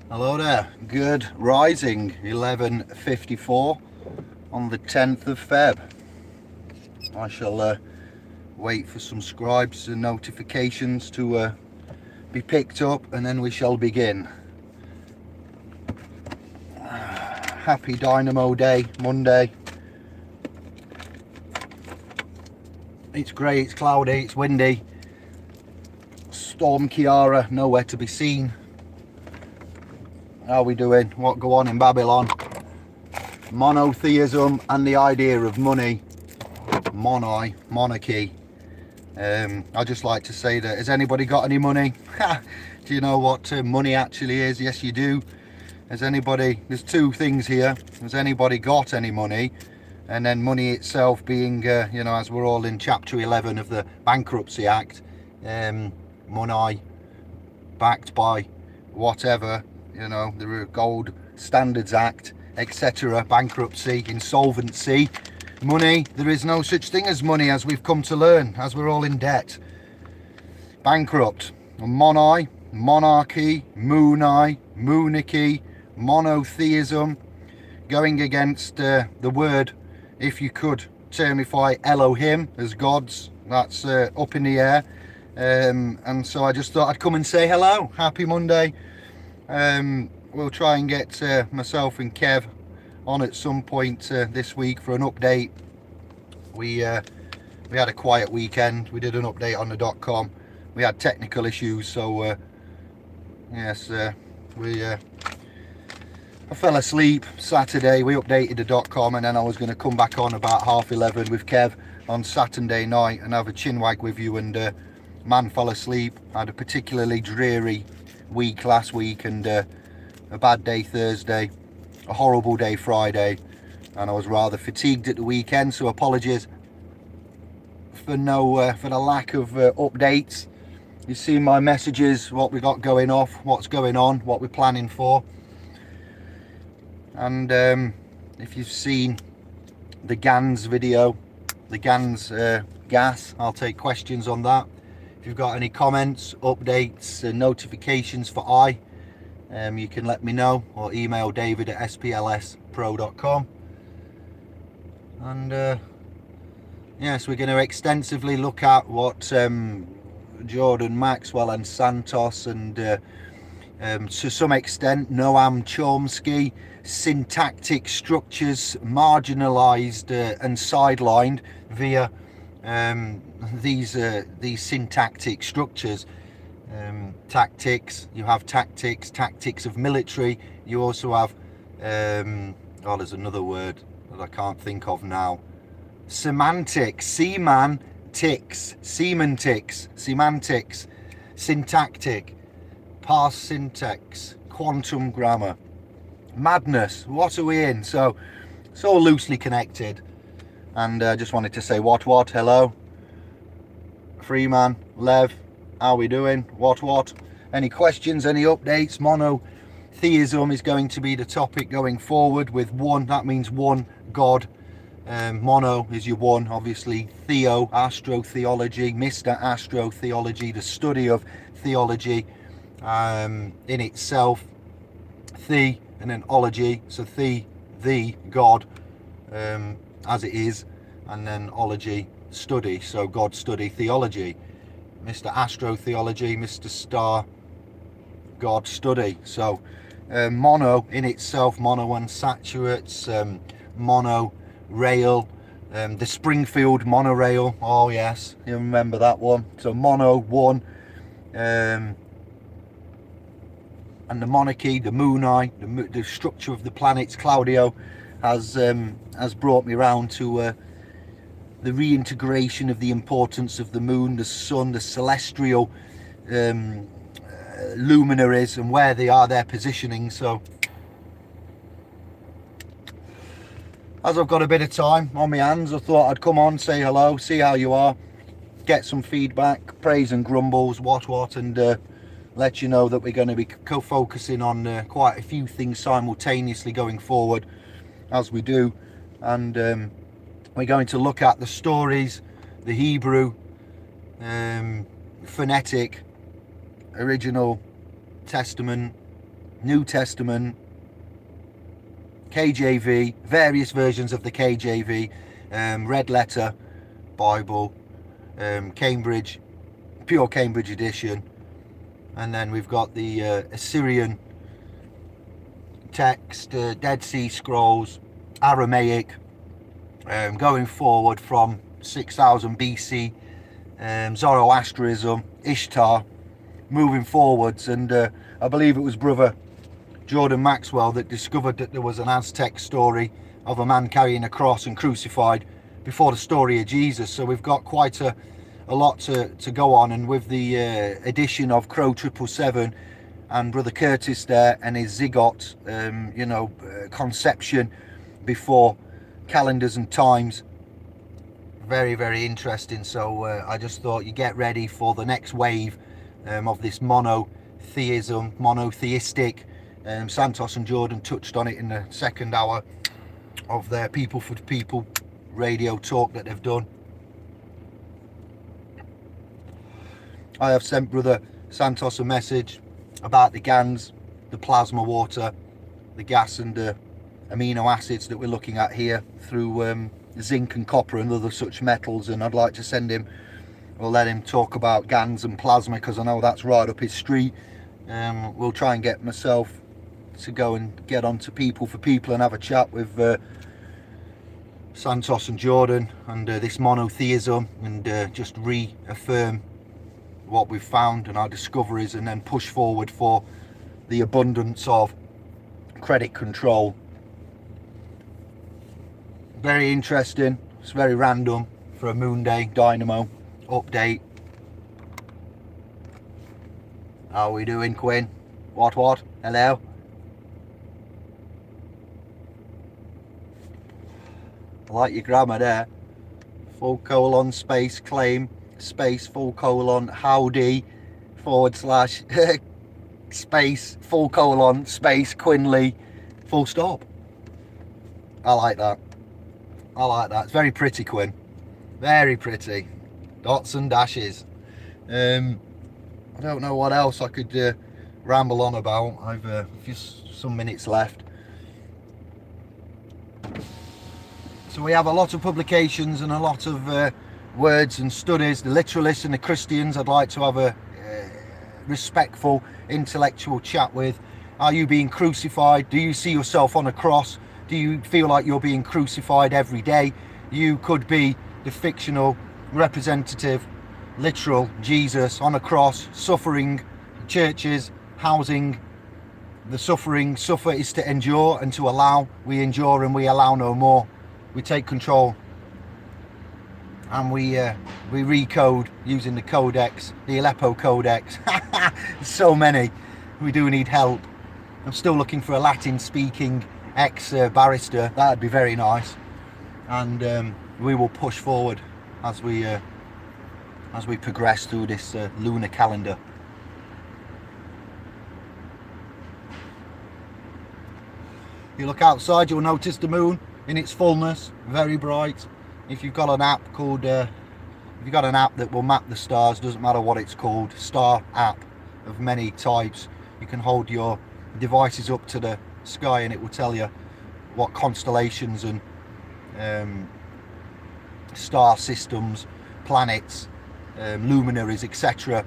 Hello there, good rising, 11:54 on the 10th of Feb. I shall wait for some scribes and notifications to be picked up, and then we shall begin. Happy Dynamo Day, Monday. It's grey, it's cloudy, it's windy. Storm Kiara, nowhere to be seen. How are we doing? What go on in Babylon? Monotheism and the idea of money. Moneye, monarchy. I'd just like to say that, has anybody got any money? Do you know what money actually is? Yes, you do. Has anybody, there's two things here. Has anybody got any money? And then money itself being, as we're all in chapter 11 of the Bankruptcy Act, money backed by whatever, the Gold Standards Act, etc., bankruptcy, insolvency. Money, there is no such thing as money, as we've come to learn, as we're all in debt. Bankrupt, moneye, monarchy, moneye, monarchy, monotheism, going against the word, if you could termify Elohim as gods, that's up in the air. And so I just thought I'd come and say hello. Happy Monday. We'll try and get myself and Kev on at some point this week for an update. We had a quiet weekend. We did an update on the .com. We had technical issues, so yes, I fell asleep Saturday. We updated the .com, and then I was going to come back on about 11:30 with Kev on Saturday night and have a chinwag with you, and man fell asleep. I had a particularly dreary week last week, and a bad day Thursday, a horrible day Friday, and I was rather fatigued at the weekend, so apologies for the lack of updates. You see my messages, what we got going off, what's going on, what we're planning for. And if you've seen the GANS video, the GANS gas, I'll take questions on that. If you've got any comments, updates, notifications for you can let me know, or email david@splspro.com. And yes, we're going to extensively look at what Jordan Maxwell and Santos, and to some extent Noam Chomsky, syntactic structures marginalized and sidelined via these syntactic structures. Tactics, you have tactics of military. You also have there's another word that I can't think of now. Semantics, semantics, syntactic, parse syntax, quantum grammar, madness. What are we in? So it's all loosely connected. And I just wanted to say what, hello, Freeman, Lev, how we doing? What? Any questions, any updates? Monotheism is going to be the topic going forward, with one, that means one God. Mono is your one, obviously. Theo, astrotheology, Mr. Astrotheology, the study of theology in itself. The, and then ology, so the God, as it is, and then ology, study, so God study theology. Mr. Astrotheology, Mr. Star, God study. So mono in itself, mono unsaturates, mono rail, the Springfield monorail, oh yes, you remember that one. So mono, one, and the monarchy, the moneye, the structure of the planets. Claudio has brought me round to the reintegration of the importance of the moon, the sun, the celestial luminaries, and where they are, their positioning. So as I've got a bit of time on my hands, I thought I'd come on, say hello, see how you are, get some feedback, praise and grumbles, what, and let you know that we're going to be focusing on quite a few things simultaneously going forward, as we do. And we're going to look at the stories, the Hebrew, phonetic, original Testament New Testament, KJV, various versions of the KJV, Red Letter Bible, Cambridge, pure Cambridge edition, and then we've got the Assyrian text, Dead Sea Scrolls, Aramaic, going forward from 6000 BC, Zoroastrianism, Ishtar, moving forwards. And I believe it was brother Jordan Maxwell that discovered that there was an Aztec story of a man carrying a cross and crucified before the story of Jesus. So we've got quite a lot to go on, and with the addition of Crow 777 and brother Curtis there and his zygote, conception before calendars and times, very, very interesting. So I just thought you get ready for the next wave of this monotheism, monotheistic. Santos and Jordan touched on it in the second hour of their People for People radio talk that they've done. I have sent brother Santos a message about the GANs, the plasma water, the gas and the amino acids that we're looking at here through zinc and copper and other such metals, and I'd like to send him, or let him talk about GANs and plasma, because I know that's right up his street. We'll try and get myself to go and get onto People for People and have a chat with Santos and Jordan and this monotheism, and just reaffirm what we've found and our discoveries, and then push forward for the abundance of credit control. Very interesting. It's very random for a Moon Day Dynamo update. How are we doing, Quinn? What? Hello? I like your grammar there. ; space claim space ; howdy / space ; space Quinley ; I like that. It's very pretty, Quinn. Very pretty. Dots and dashes. I don't know what else I could ramble on about. I've just some minutes left. So we have a lot of publications and a lot of words and studies. The literalists and the Christians I'd like to have a respectful intellectual chat with. Are you being crucified? Do you see yourself on a cross? Do you feel like you're being crucified every day? You could be the fictional, representative, literal Jesus on a cross, suffering, churches, housing the suffering. Suffer is to endure and to allow. We endure and we allow no more. We take control. And we recode using the codex, the Aleppo codex. So many. We do need help. I'm still looking for a Latin speaking ex-barrister. That'd be very nice. And we will push forward as we progress through this lunar calendar. You look outside, you'll notice the moon in its fullness, very bright. If you've got an app called, if you've got an app that will map the stars, doesn't matter what it's called, star app of many types, you can hold your devices up to the sky and it will tell you what constellations and star systems, planets, luminaries, etc.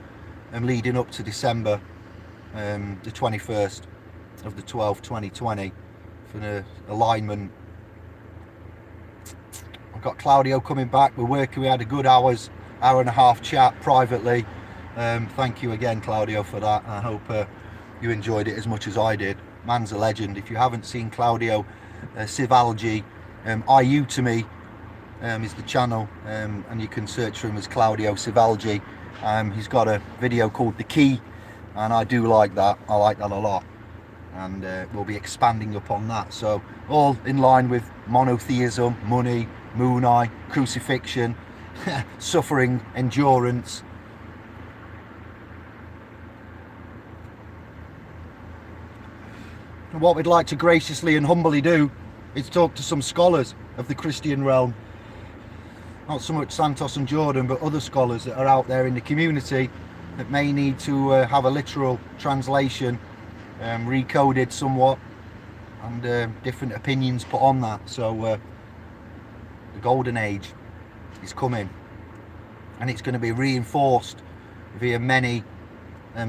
leading up to December the 21st of the 12th, 2020 for the alignment. I've got Claudio coming back. We're working. We had a good hour and a half chat privately. Thank you again, Claudio, for that. I hope you enjoyed it as much as I did. Man's a legend. If you haven't seen Claudio Civalgi, IU to me is the channel, and you can search for him as Claudio Civalgi. He's got a video called The Key, and I do like that. I like that a lot, and we'll be expanding upon that. So all in line with monotheism, money, moneye, crucifixion, suffering, endurance. And what we'd like to graciously and humbly do is talk to some scholars of the Christian realm. Not so much Santos and Jordan, but other scholars that are out there in the community that may need to have a literal translation recoded somewhat, and different opinions put on that. So the golden age is coming, and it's going to be reinforced via many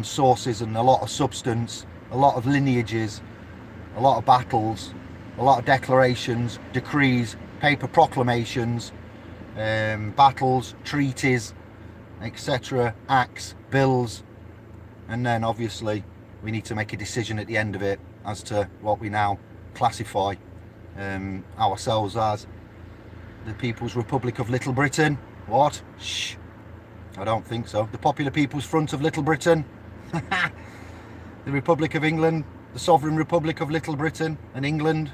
sources and a lot of substance, a lot of lineages, a lot of battles, a lot of declarations, decrees, paper proclamations, battles, treaties, etc., acts, bills, and then obviously we need to make a decision at the end of it as to what we now classify ourselves as. The People's Republic of Little Britain. What? Shh. I don't think so. The Popular People's Front of Little Britain. The Republic of England. The Sovereign Republic of Little Britain and England.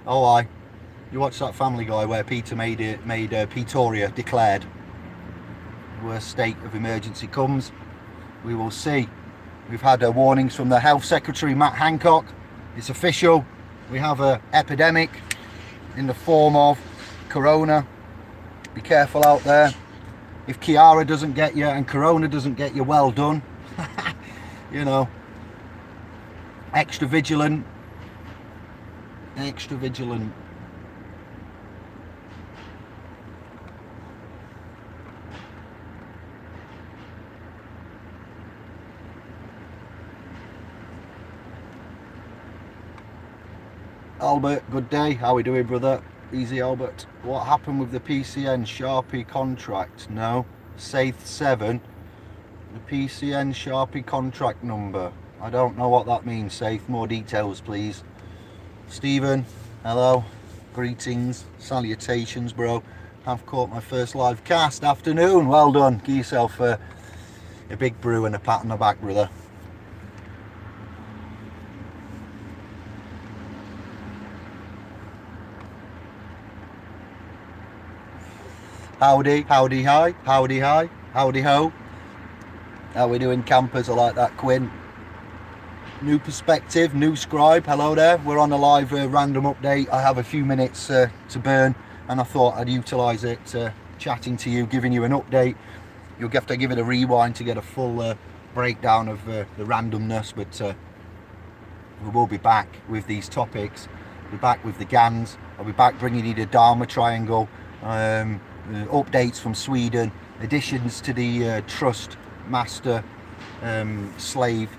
Oh, aye. You watch that Family Guy where Peter made Pretoria declared. Worst state of emergency comes. We will see. We've had warnings from the Health Secretary, Matt Hancock. It's official. We have an epidemic in the form of corona. Be careful out there. If Kiara doesn't get you and corona doesn't get you, well done. You know, extra vigilant. Extra vigilant. Albert, good day. How are we doing, brother? Easy, Albert. What happened with the PCN Sharpie contract? No. Saith 7. The PCN Sharpie contract number. I don't know what that means, Saith. More details, please. Stephen, hello. Greetings. Salutations, bro. I've caught my first live cast. Afternoon. Well done. Give yourself a big brew and a pat on the back, brother. Howdy, howdy, hi, howdy, hi, howdy, ho. How we doing, campers? I like that, Quinn. New perspective, new scribe. Hello there. We're on a live random update. I have a few minutes to burn, and I thought I'd utilise it chatting to you, giving you an update. You'll have to give it a rewind to get a full breakdown of the randomness, but we will be back with these topics. We'll be back with the GANs. I'll be back bringing you the Dharma Triangle. Updates from Sweden, additions to the trust master slave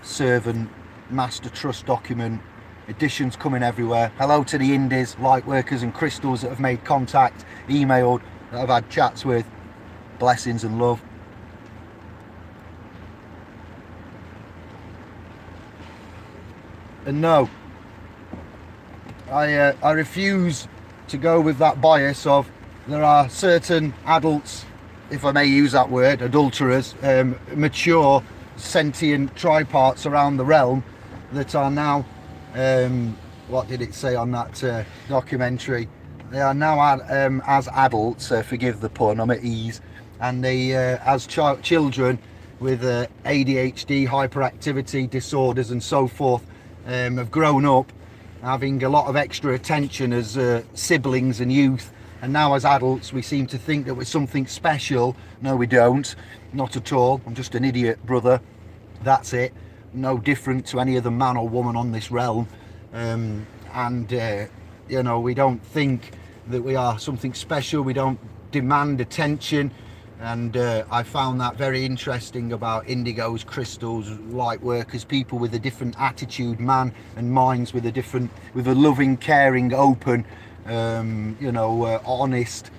servant master trust document, additions coming everywhere. Hello to the indies, light workers and crystals that have made contact, emailed, that I've had chats with. Blessings and love. And no, I refuse to go with that bias of there are certain adults, if I may use that word, adulterers, mature, sentient triparts around the realm that are now, what did it say on that documentary? They are now as adults, forgive the pun, I'm at ease, and they, as children with ADHD, hyperactivity disorders and so forth, have grown up having a lot of extra attention as siblings and youth. And now as adults we seem to think that we're something special. No, we don't. Not at all. I'm just an idiot, brother. That's it. No different to any other man or woman on this realm. You know, we don't think that we are something special. We don't demand attention. And I found that very interesting about indigos, crystals, light workers, people with a different attitude, man and minds with a loving, caring, open, you know, honest,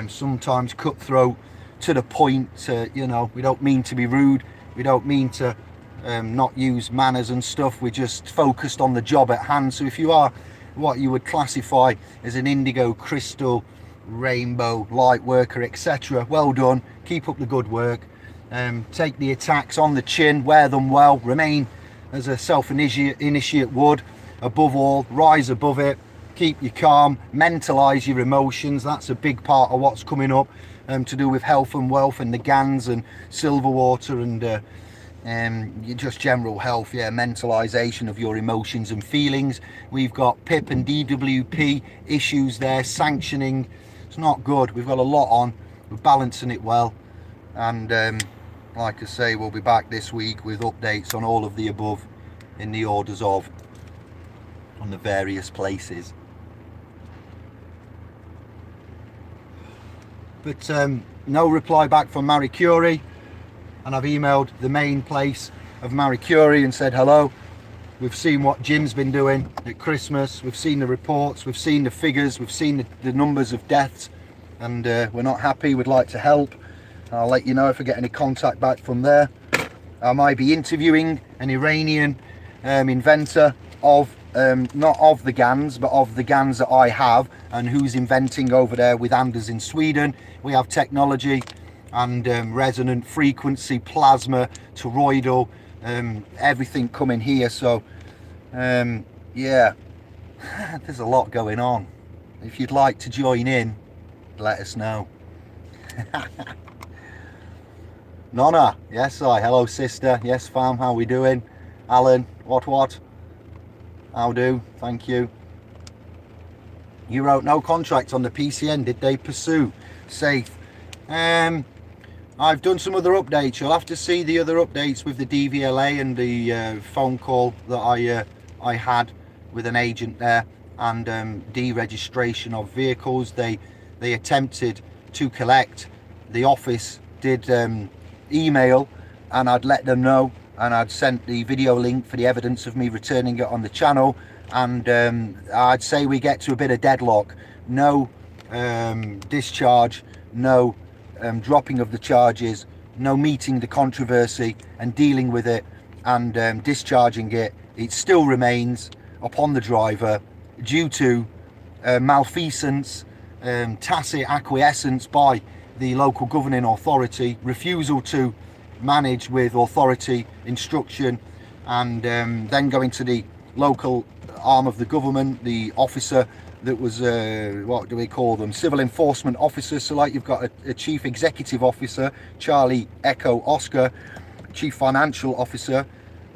sometimes cutthroat, to the point. You know, we don't mean to be rude, we don't mean to not use manners and stuff. We're just focused on the job at hand. So if you are what you would classify as an indigo, crystal, rainbow, light worker, etc., well done. Keep up the good work. Take the attacks on the chin, wear them well, remain as a self-initiate would. Above all, rise above it. Keep you calm, mentalize your emotions. That's a big part of what's coming up, to do with health and wealth and the GANs and silver water and just general health. Yeah, mentalization of your emotions and feelings. We've got PIP and DWP issues there, sanctioning. It's not good. We've got a lot on. We're balancing it well, and like I say, we'll be back this week with updates on all of the above. in the orders of on the various places. But no reply back from Marie Curie, and I've emailed the main place of Marie Curie and said hello. We've seen what Jim's been doing at Christmas, we've seen the reports, we've seen the figures, we've seen the numbers of deaths, and we're not happy, we'd like to help. I'll let you know if I get any contact back from there. I might be interviewing an Iranian inventor of not of the GANs, but of the GANs that I have, and who's inventing over there with Anders in Sweden. We have technology and resonant frequency, plasma, toroidal, everything coming here. So yeah, there's a lot going on. If you'd like to join in, let us know. Nonna, yes I, hello sister, yes fam, how we doing? Alan, what? How do, thank you. You wrote no contract on the PCN, did they pursue? Safe. I've done some other updates. You'll have to see the other updates with the DVLA and the phone call that I had with an agent there, and deregistration of vehicles. They attempted to collect. The office did email, and I'd let them know, and I'd sent the video link for the evidence of me returning it on the channel, and I'd say we get to a bit of deadlock. No discharge, no dropping of the charges, no meeting the controversy and dealing with it and discharging it. It still remains upon the driver due to malfeasance, tacit acquiescence by the local governing authority, refusal to manage with authority instruction, and then going to the local arm of the government, the officer that was what do we call them, civil enforcement officers. So like you've got a chief executive officer, Charlie Echo Oscar, chief financial officer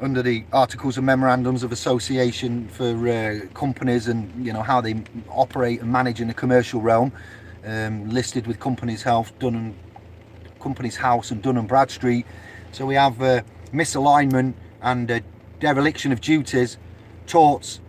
under the articles and memorandums of association for companies, and you know how they operate and manage in the commercial realm, listed with Companies House and Dun & Bradstreet. So we have misalignment and dereliction of duties, torts,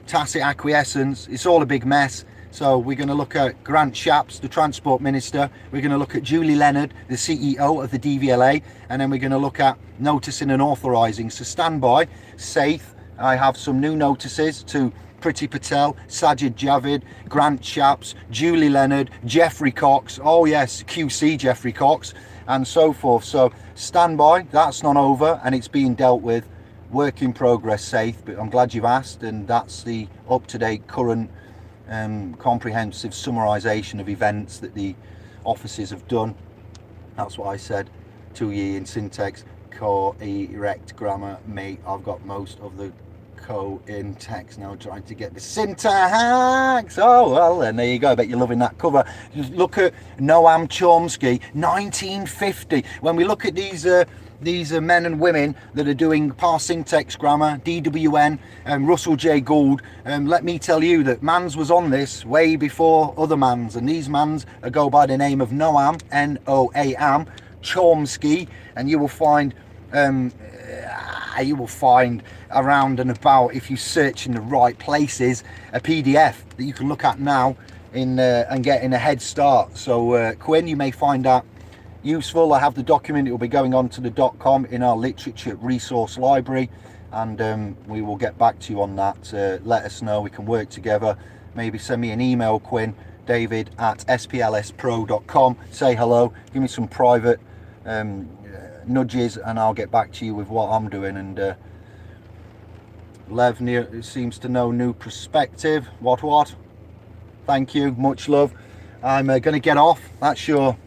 tacit acquiescence. It's all a big mess. So we're going to look at Grant Shapps, the Transport Minister. We're going to look at Julie Leonard, the CEO of the DVLA, and then we're going to look at noticing and authorising. So stand by, safe. I have some new notices to Priti Patel, Sajid Javid, Grant Shapps, Julie Leonard, Jeffrey Cox, oh yes, QC Jeffrey Cox, and so forth. So stand by, that's not over, and it's being dealt with. Work in progress, safe, but I'm glad you've asked, and that's the up-to-date current comprehensive summarisation of events that the offices have done. That's what I said to ye in syntax. Correct grammar, mate. I've got most of the in text now, trying to get the syntax. Oh well, then there you go. I bet you're loving that cover. Just look at Noam Chomsky, 1950. When we look at these men and women that are doing parsyntax grammar, DWN, and Russell J. Gould, let me tell you that mans was on this way before other mans, and these mans go by the name of Noam, N-O-A-M, Chomsky, and you will find around and about, if you search in the right places, a PDF that you can look at now and get in a head start. So Quinn, you may find that useful. I have the document. It will be going on to the .com in our literature resource library, and we will get back to you on that. Let us know, we can work together. Maybe send me an email, Quinn, david@splspro.com, say hello, give me some private nudges, and I'll get back to you with what I'm doing. And Lev seems to know new perspective. What? Thank you, much love. I'm going to get off. That's sure.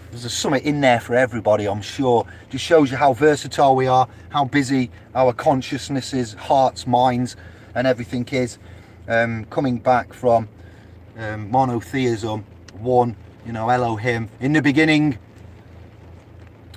There's a summit in there for everybody, I'm sure. Just shows you how versatile we are, how busy our consciousnesses, hearts, minds, and everything is. Coming back from monotheism, one, Elohim. In the beginning,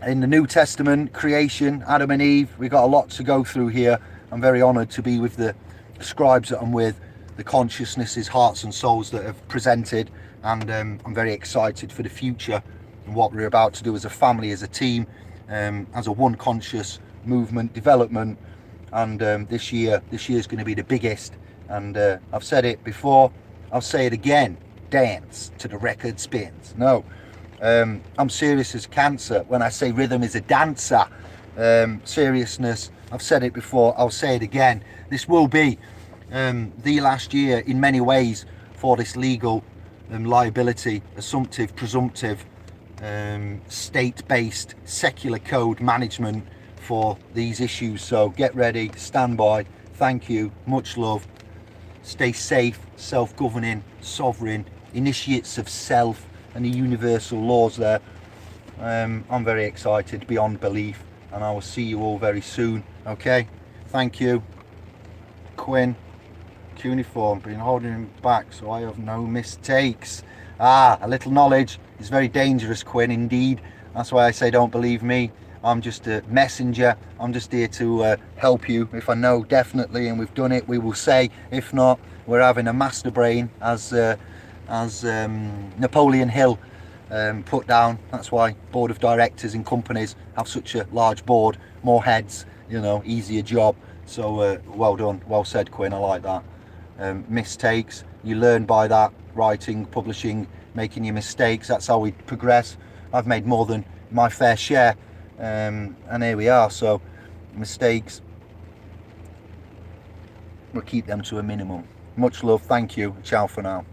in the New Testament, creation, Adam and Eve. We've got a lot to go through here. I'm very honoured to be with the scribes that I'm with, the consciousnesses, hearts and souls that have presented, and I'm very excited for the future and what we're about to do as a family, as a team, as a one conscious movement, development, and this year's going to be the biggest. And I've said it before, I'll say it again: dance to the record spins. No, I'm serious as cancer when I say rhythm is a dancer. Seriousness, I've said it before, I'll say it again. This will be the last year in many ways for this legal liability, assumptive, presumptive, state-based secular code management for these issues. So get ready, stand by. Thank you, much love. Stay safe, self-governing, sovereign, initiates of self and the universal laws there. I'm very excited beyond belief, and I will see you all very soon. Okay, thank you. Quinn, cuneiform, been holding him back so I have no mistakes. A little knowledge is very dangerous, Quinn, indeed. That's why I say don't believe me. I'm just a messenger. I'm just here to help you. If I know definitely and we've done it, we will say. If not, we're having a master brain, as Napoleon Hill put down. That's why board of directors in companies have such a large board, more heads, you know, easier job. So well done, well said, Quinn. I like that. Mistakes, you learn by that. Writing, publishing, making your mistakes, that's how we progress. I've made more than my fair share, and here we are. So mistakes, we'll keep them to a minimum. Much love, thank you, ciao for now.